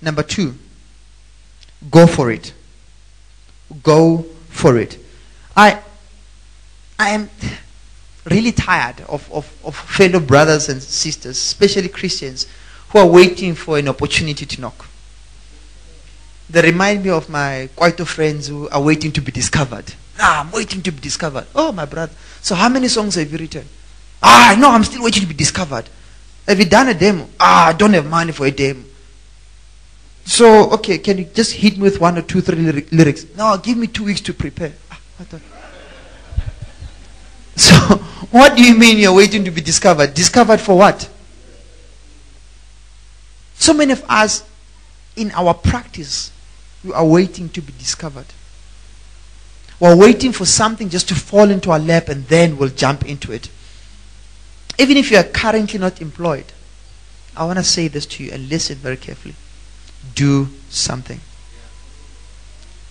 Number 2, go for it. Go for it. I am really tired of fellow brothers and sisters, especially Christians, who are waiting for an opportunity to knock. They remind me of my Kwaito friends who are waiting to be discovered. I'm waiting to be discovered. Oh, my brother. So how many songs have you written? No, I'm still waiting to be discovered. Have you done a demo? I don't have money for a demo. So, okay, can you just hit me with 1 or 2, 3 lyrics? No, give me 2 weeks to prepare. So, what do you mean you're waiting to be discovered? Discovered for what? So many of us, in our practice, we are waiting to be discovered. We're waiting for something just to fall into our lap and then we'll jump into it. Even if you are currently not employed, I want to say this to you and listen very carefully. Do something.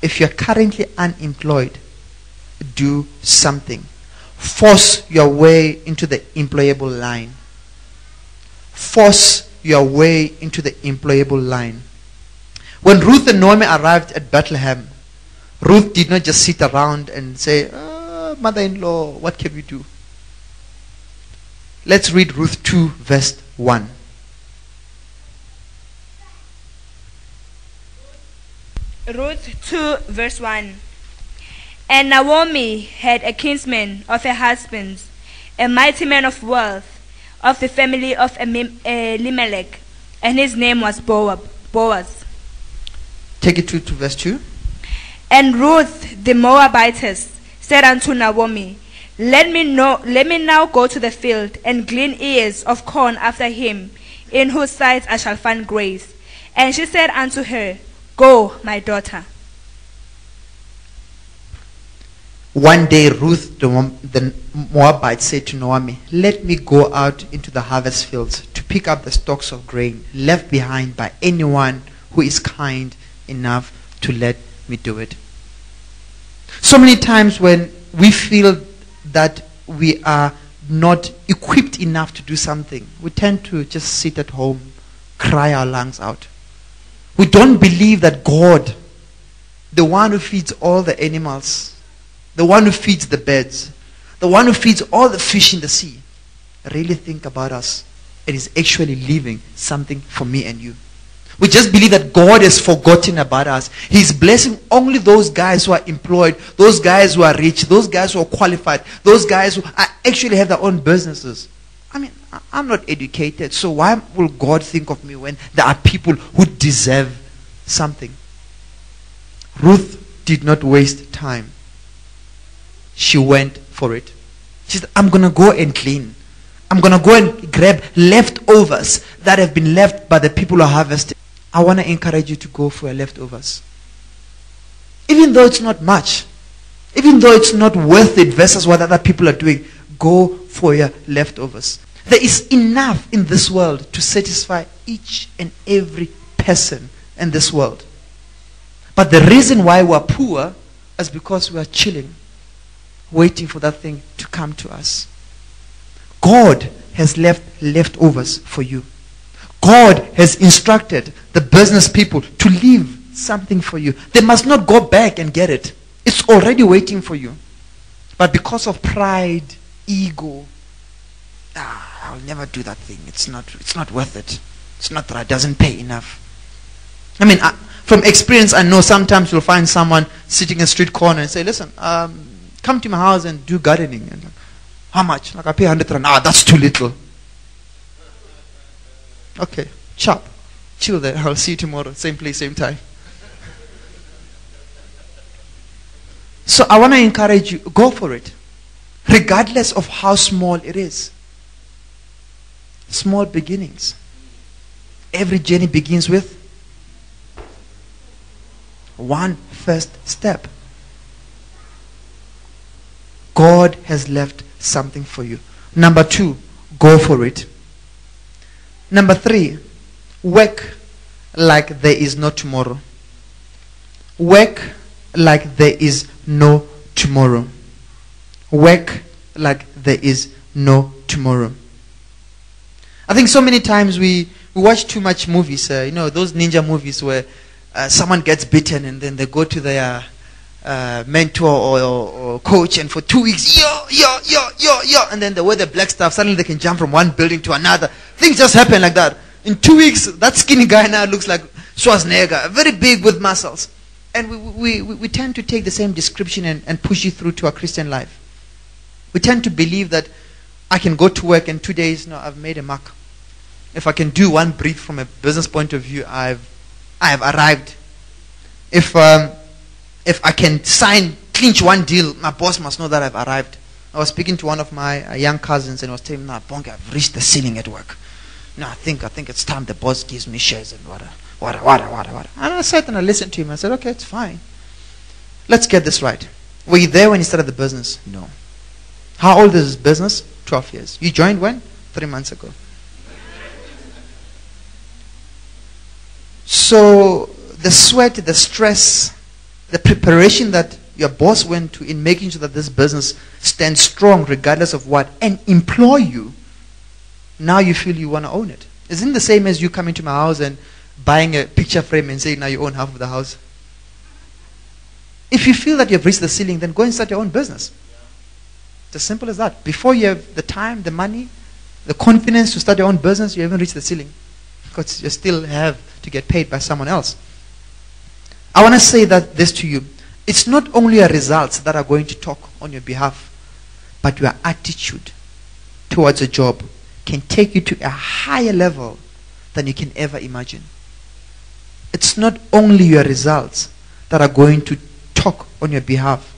If you're currently unemployed, do something. Force your way into the employable line. Force your way into the employable line. When Ruth and Naomi arrived at Bethlehem, Ruth did not just sit around and say, mother-in-law, what can we do? Let's read Ruth 2 verse 1. Ruth 2 verse 1. And Naomi had a kinsman of her husband's, a mighty man of wealth, of the family of Elimelech, and his name was Boaz. Take it to verse 2. And Ruth the Moabitess said unto Naomi, Let me now go to the field and glean ears of corn after him, in whose sight I shall find grace. And she said unto her, Go, my daughter. One day Ruth the Moabite said to Naomi, Let me go out into the harvest fields to pick up the stalks of grain left behind by anyone who is kind enough to let me do it. So many times when we feel that we are not equipped enough to do something, we tend to just sit at home, cry our lungs out. We don't believe that God, the one who feeds all the animals, the one who feeds the birds, the one who feeds all the fish in the sea, really think about us and is actually leaving something for me and you. We just believe that God has forgotten about us. He's blessing only those guys who are employed, those guys who are rich, those guys who are qualified, those guys who actually have their own businesses. I mean, I'm not educated, so why will God think of me when there are people who deserve something? Ruth did not waste time. She went for it. She said, I'm going to go and clean. I'm going to go and grab leftovers that have been left by the people who are harvesting. I want to encourage you to go for your leftovers. Even though it's not much, even though it's not worth it versus what other people are doing, go for your leftovers. There is enough in this world to satisfy each and every person in this world. But the reason why we're poor is because we are chilling, waiting for that thing to come to us. God has left leftovers for you. God has instructed the business people to leave something for you. They must not go back and get it. It's already waiting for you. But because of pride, ego, I'll never do that thing. It's not worth it. It's not right. It doesn't pay enough. I mean, from experience, I know sometimes you'll find someone sitting in a street corner and say, listen, come to my house and do gardening. And like, how much? Like, I pay 100 rand. That's too little. Okay, chop. Chill there. I'll see you tomorrow. Same place, same time. So I want to encourage you, go for it. Regardless of how small it is. Small beginnings. Every journey begins with one first step. God has left something for you. Number 2, go for it. Number 3, work like there is no tomorrow. Work like there is no tomorrow. Work like there is no tomorrow. I think so many times we we watch too much movies. Those ninja movies where someone gets bitten and then they go to their mentor or coach, and for 2 weeks, and then they wear the black stuff. Suddenly they can jump from one building to another. Things just happen like that. In 2 weeks, that skinny guy now looks like Schwarzenegger, very big with muscles. And we tend to take the same description and push it through to our Christian life. We tend to believe that I can go to work in 2 days, I've made a mark. If I can do one brief from a business point of view, I have arrived. If I can clinch one deal, my boss must know that I've arrived. I was speaking to one of my young cousins and I was telling him, Bonnke, I've reached the ceiling at work. I think it's time the boss gives me shares and what. And I sat and I listened to him. I said, okay, it's fine. Let's get this right. Were you there when you started the business? No. How old is this business? 12 years. You joined when? 3 months ago. So the sweat, the stress, the preparation that your boss went to in making sure that this business stands strong regardless of what, and employ you, now you feel you want to own it. Isn't it the same as you coming to my house and buying a picture frame and saying now you own half of the house? If you feel that you've reached the ceiling, then go and start your own business. It's as simple as that. Before you have the time, the money, the confidence to start your own business, you haven't reached the ceiling. Because you still have to get paid by someone else. I want to say that this to you. It's not only your results that are going to talk on your behalf, but your attitude towards a job can take you to a higher level than you can ever imagine. It's not only your results that are going to talk on your behalf,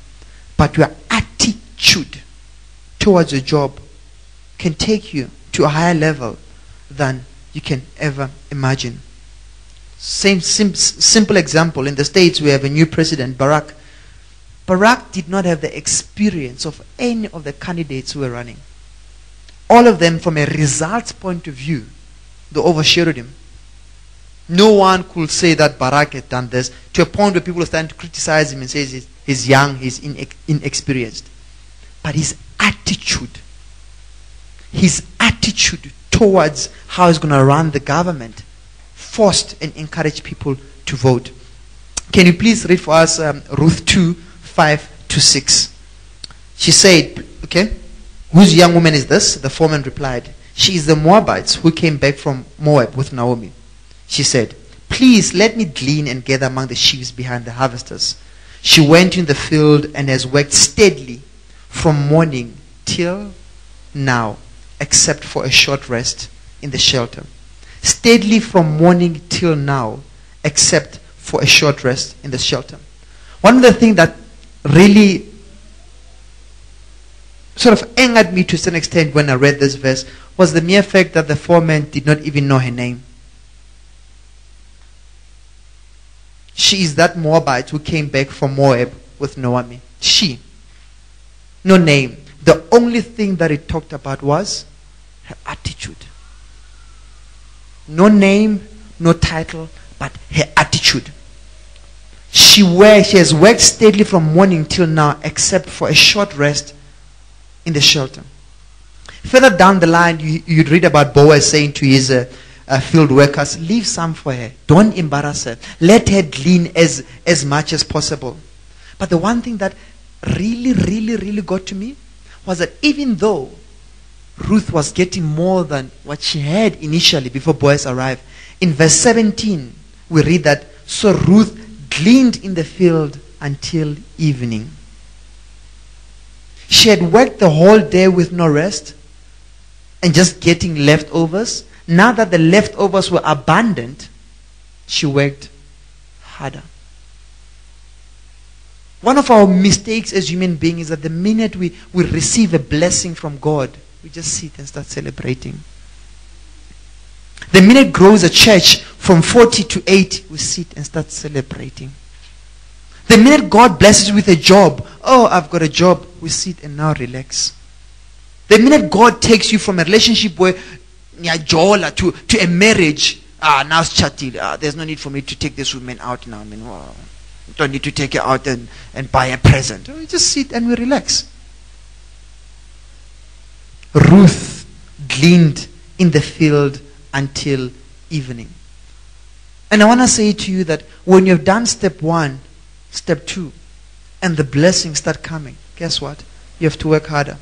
but your attitude towards a job can take you to a higher level than you can ever imagine. Simple example. In the States, we have a new president, Barack. Barack did not have the experience of any of the candidates who were running. All of them, from a results point of view, they overshadowed him. No one could say that Barack had done this, to a point where people are starting to criticize him and say he's young, he's inexperienced. But his attitude towards how he's going to run the government forced and encouraged people to vote. Can you please read for us Ruth 2, 5-6? She said, okay, whose young woman is this? The foreman replied, she is the Moabites who came back from Moab with Naomi. She said, please let me glean and gather among the sheaves behind the harvesters. She went in the field and has worked steadily from morning till now, except for a short rest in the shelter. Steadily from morning till now, except for a short rest in the shelter. One of the things that really sort of angered me to some extent when I read this verse was the mere fact that the foreman did not even know her name. She is that Moabite who came back from Moab with Naomi. She. No name. The only thing that it talked about was her attitude. No name, no title, but her attitude. She has worked steadily from morning till now, except for a short rest in the shelter. Further down the line, you'd read about Boaz saying to his field workers, leave some for her. Don't embarrass her. Let her glean as much as possible. But the one thing that really got to me was that even though Ruth was getting more than what she had initially before Boaz arrived, in verse 17 we read that, so Ruth gleaned in the field until evening. She had worked the whole day with no rest and just getting leftovers. Now that the leftovers were abundant, she worked harder. One of our mistakes as human beings is that the minute we receive a blessing from God, we just sit and start celebrating. The minute grows a church from 40 to 80, we sit and start celebrating. The minute God blesses you with a job, oh, I've got a job, we sit and now relax. The minute God takes you from a relationship where to a marriage, now it's chatty. There's no need for me to take this woman out now. Don't need to take her out and buy a present. We just sit and we relax. Ruth gleaned in the field until evening. And I want to say to you that when you've done step 1, step 2, and the blessings start coming, guess what? You have to work harder.